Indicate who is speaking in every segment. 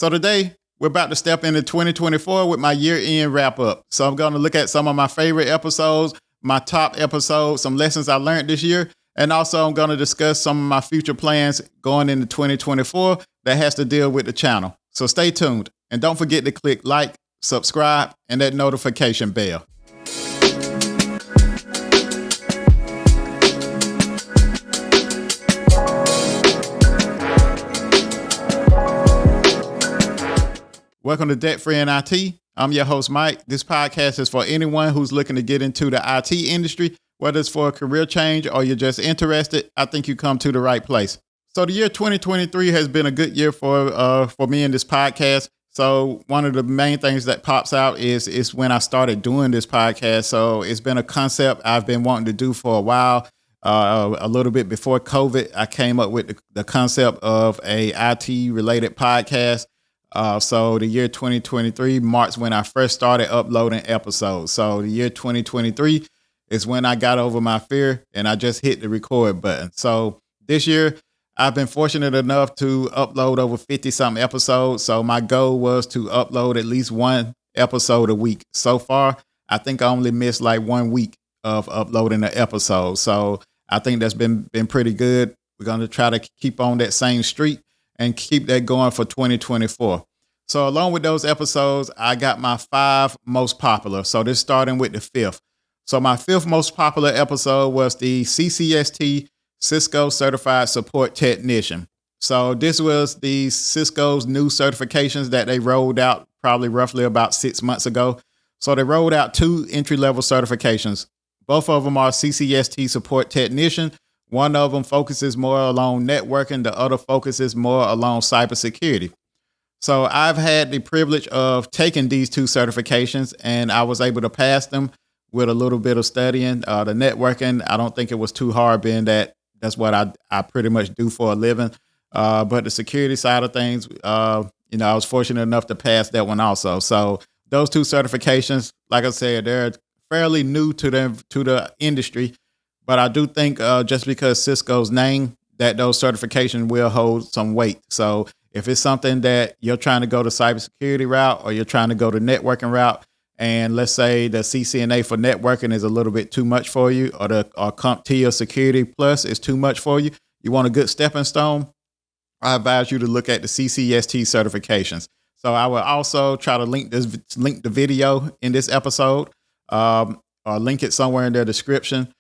Speaker 1: So today we're about to step into 2024 with my year-end wrap-up. So I'm going to look at some of my favorite episodes, my top episodes, some lessons I learned this year, and also I'm going to discuss some of my future plans going into 2024 that has to deal with the channel. So stay tuned and don't forget to click like, subscribe, and that notification bell. Welcome to Debt Free in IT. I'm your host, Mike. This podcast is for anyone who's looking to get into the IT industry, whether it's for a career change or you're just interested. I think you come to the right place. So the year 2023 has been a good year for me in this podcast. So one of the main things that pops out is when I started doing this podcast. So it's been a concept I've been wanting to do for a while. A little bit before COVID, I came up with the concept of a IT related podcast. So the year 2023 marks when I first started uploading episodes. So the year 2023 is when I got over my fear and I just hit the record button. So this year I've been fortunate enough to upload over 50 something episodes. So my goal was to upload at least one episode a week. So far, I think I only missed like 1 week of uploading an episode. So I think that's been pretty good. We're going to try to keep on that same streak and keep that going for 2024. So along with those episodes, I got my 5 most popular. So this starting with the 5th. So my 5th most popular episode was the CCST Cisco Certified Support Technician. So this was the Cisco's new certifications that they rolled out probably roughly about 6 months ago. So they rolled out 2 entry-level certifications. Both of them are CCST Support Technician. One of them focuses more along networking. The other focuses more along cybersecurity. So I've had the privilege of taking these 2 certifications and I was able to pass them with a little bit of studying. The networking, I don't think it was too hard being that that's what I pretty much do for a living. But the security side of things, I was fortunate enough to pass that one also. So those 2 certifications, like I said, they're fairly new to the industry. But I do think just because Cisco's name, that those certifications will hold some weight. So if it's something that you're trying to go the cybersecurity route or you're trying to go the networking route, and let's say the CCNA for networking is a little bit too much for you, or the CompTIA Security Plus is too much for you, you want a good stepping stone, I advise you to look at the CCST certifications. So I will also try to link the video in this episode, or link it somewhere in their description.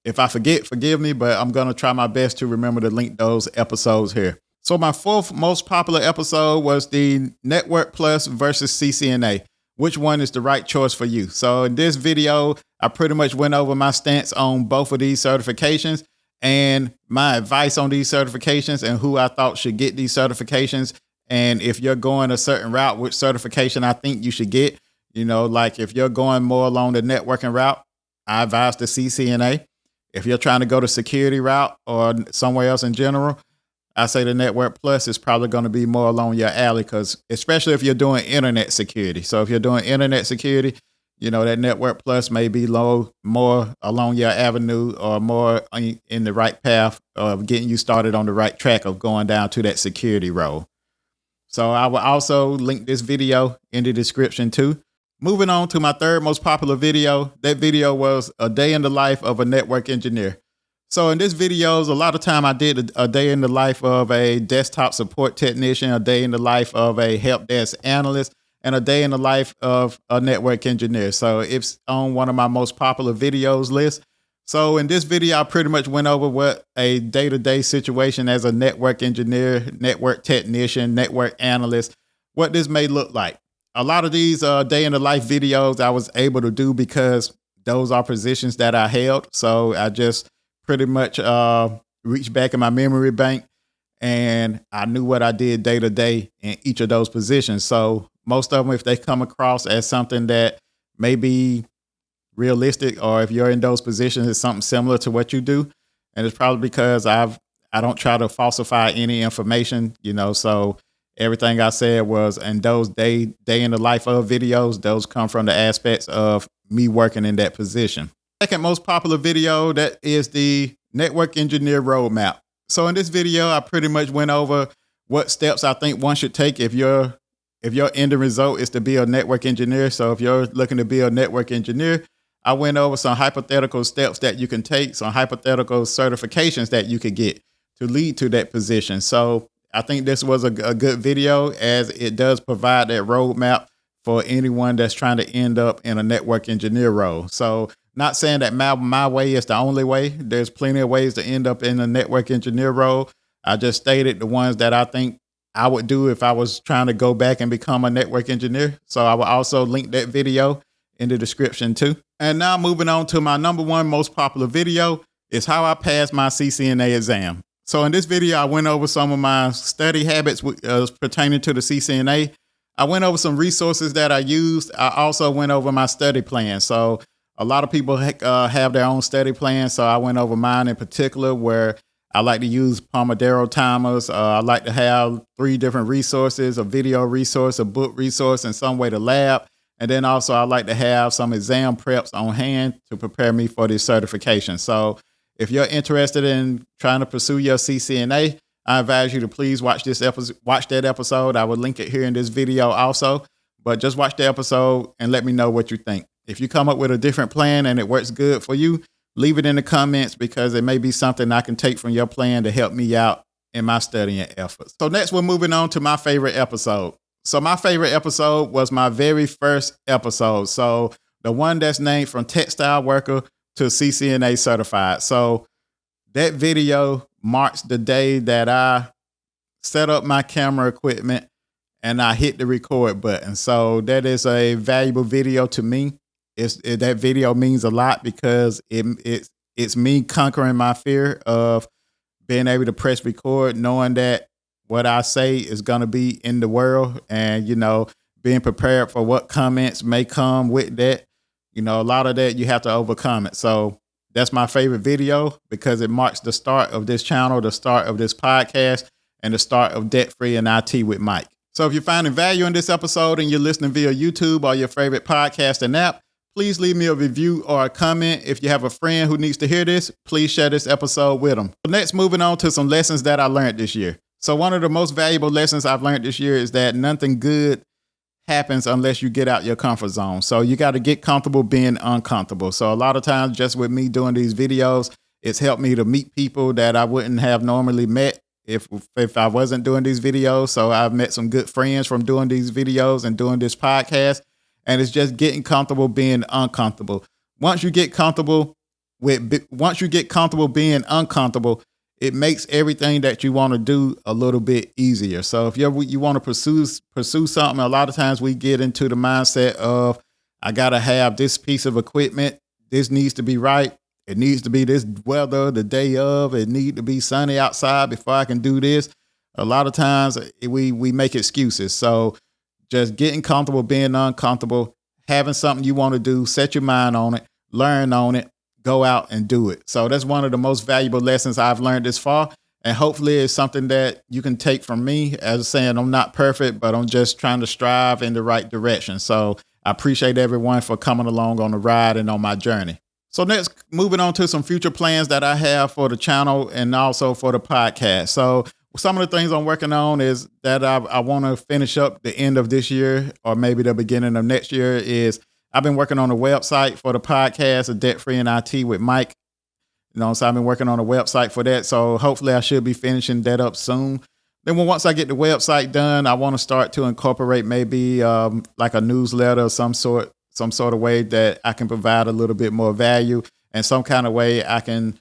Speaker 1: If I forget, forgive me, but I'm going to try my best to remember to link those episodes here. So my 4th most popular episode was the Network Plus versus CCNA. Which one is the right choice for you? So in this video, I pretty much went over my stance on both of these certifications and my advice on these certifications and who I thought should get these certifications. And if you're going a certain route, which certification I think you should get. Like if you're going more along the networking route, I advise the CCNA. If you're trying to go the security route or somewhere else in general, I say the Network Plus is probably going to be more along your alley, because especially if you're doing internet security. So if you're doing internet security, that Network Plus may be more along your avenue or more in the right path of getting you started on the right track of going down to that security role. So I will also link this video in the description too. Moving on to my 3rd most popular video. That video was a day in the life of a network engineer. So in this video, a lot of time I did a day in the life of a desktop support technician, a day in the life of a help desk analyst, and a day in the life of a network engineer. So it's on one of my most popular videos list. So in this video, I pretty much went over what a day-to-day situation as a network engineer, network technician, network analyst, what this may look like. A lot of these day in the life videos I was able to do because those are positions that I held. So I just pretty much reached back in my memory bank and I knew what I did day to day in each of those positions. So most of them, if they come across as something that may be realistic, or if you're in those positions, it's something similar to what you do. And it's probably because I don't try to falsify any information, so everything I said was in those day in the life of videos, those come from the aspects of me working in that position. Second most popular video, that is the network engineer roadmap. So in this video, I pretty much went over what steps I think one should take if your ending result is to be a network engineer. So if you're looking to be a network engineer, I went over some hypothetical steps that you can take, some hypothetical certifications that you could get to lead to that position. So I think this was a good video, as it does provide that roadmap for anyone that's trying to end up in a network engineer role. So not saying that my way is the only way. There's plenty of ways to end up in a network engineer role. I just stated the ones that I think I would do if I was trying to go back and become a network engineer. So I will also link that video in the description too. And now moving on to my number one most popular video is how I passed my CCNA exam. So in this video, I went over some of my study habits pertaining to the CCNA. I went over some resources that I used. I also went over my study plan. So a lot of people have their own study plan. So I went over mine in particular, where I like to use Pomodoro timers. I like to have 3 different resources: a video resource, a book resource, and some way to lab. And then also I like to have some exam preps on hand to prepare me for this certification. So if you're interested in trying to pursue your CCNA, I advise you to please watch that episode. I will link it here in this video also, but just watch the episode and let me know what you think. If you come up with a different plan and it works good for you, leave it in the comments, because it may be something I can take from your plan to help me out in my studying efforts. So next, we're moving on to my favorite episode. So my favorite episode was my very first episode. So the one that's named From Textile Worker to CCNA Certified. So that video marks the day that I set up my camera equipment and I hit the record button. So that is a valuable video to me. That video means a lot, because it's me conquering my fear of being able to press record, knowing that what I say is going to be in the world, and, being prepared for what comments may come with that. A lot of that you have to overcome it. So that's my favorite video, because it marks the start of this channel, the start of this podcast, and the start of Debt Free and IT with Mike. So if you're finding value in this episode and you're listening via YouTube or your favorite podcasting app, please leave me a review or a comment. If you have a friend who needs to hear this, please share this episode with them. So next, moving on to some lessons that I learned this year. So one of the most valuable lessons I've learned this year is that nothing good happens unless you get out your comfort zone. So you got to get comfortable being uncomfortable. So a lot of times, just with me doing these videos, it's helped me to meet people that I wouldn't have normally met if I wasn't doing these videos. So I've met some good friends from doing these videos and doing this podcast. And it's just getting comfortable being uncomfortable. Once you get comfortable being uncomfortable, it makes everything that you want to do a little bit easier. So if you want to pursue something, a lot of times we get into the mindset of, I got to have this piece of equipment. This needs to be right. It needs to be this weather the day of. It needs to be sunny outside before I can do this. A lot of times we make excuses. So just getting comfortable being uncomfortable, having something you want to do, set your mind on it, learn on it, go out and do it. So that's one of the most valuable lessons I've learned this far. And hopefully it's something that you can take from me. As saying, I'm not perfect, but I'm just trying to strive in the right direction. So I appreciate everyone for coming along on the ride and on my journey. So next, moving on to some future plans that I have for the channel and also for the podcast. So some of the things I'm working on is that I want to finish up the end of this year or maybe the beginning of next year. Is I've been working on a website for the podcast, a Debt Free and IT with Mike. So I've been working on a website for that. So hopefully I should be finishing that up soon. Then once I get the website done, I want to start to incorporate maybe like a newsletter of some sort of way that I can provide a little bit more value, and some kind of way I can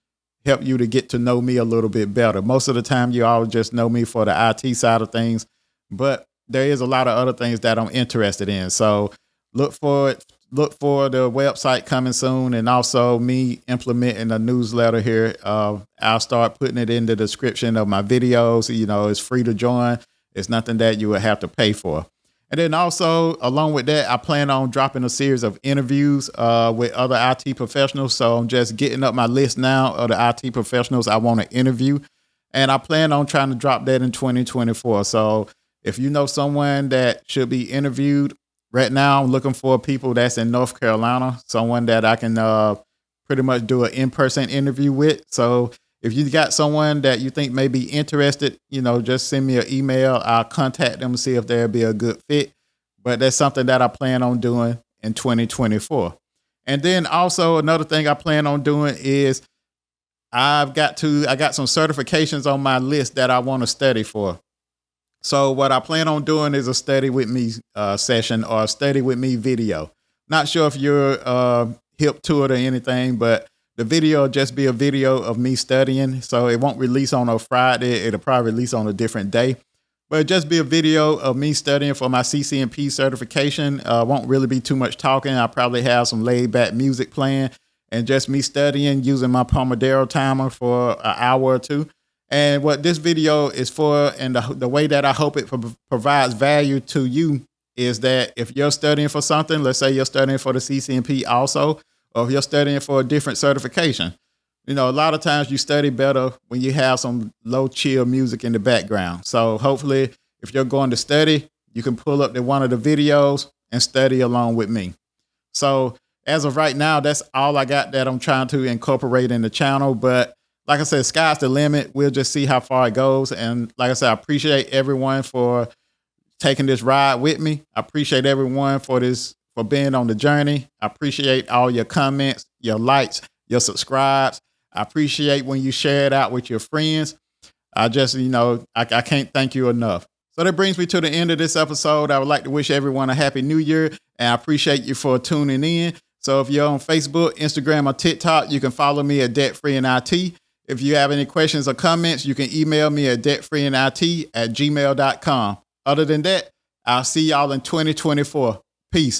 Speaker 1: help you to get to know me a little bit better. Most of the time, you all just know me for the IT side of things, but there is a lot of other things that I'm interested in. So look for the website coming soon, and also me implementing a newsletter here. I'll start putting it in the description of my videos. It's free to join. It's nothing that you would have to pay for. And then also, along with that, I plan on dropping a series of interviews with other IT professionals. So I'm just getting up my list now of the IT professionals I want to interview. And I plan on trying to drop that in 2024. So if you know someone that should be interviewed, right now I'm looking for people that's in North Carolina, someone that I can pretty much do an in-person interview with. So if you got someone that you think may be interested, just send me an email. I'll contact them and see if they'll be a good fit. But that's something that I plan on doing in 2024. And then also another thing I plan on doing is I got some certifications on my list that I want to study for. So what I plan on doing is a study with me session or a study with me video. Not sure if you're hip to it or anything, but the video will just be a video of me studying. So it won't release on a Friday. It'll probably release on a different day. But it'll just be a video of me studying for my CCNP certification. Won't really be too much talking. I'll probably have some laid back music playing and just me studying using my Pomodoro timer for an hour or two. And what this video is for, and the way that I hope it provides value to you, is that if you're studying for something, let's say you're studying for the CCNP also, or if you're studying for a different certification, a lot of times you study better when you have some low chill music in the background. So hopefully if you're going to study, you can pull up one of the videos and study along with me. So as of right now, that's all I got that I'm trying to incorporate in the channel. But like I said, sky's the limit. We'll just see how far it goes. And like I said, I appreciate everyone for taking this ride with me. I appreciate everyone for being on the journey. I appreciate all your comments, your likes, your subscribes. I appreciate when you share it out with your friends. I just, I can't thank you enough. So that brings me to the end of this episode. I would like to wish everyone a happy new year, and I appreciate you for tuning in. So if you're on Facebook, Instagram, or TikTok, you can follow me at Debt Free in IT. If you have any questions or comments, you can email me at debtfreeinit@gmail.com. Other than that, I'll see y'all in 2024. Peace.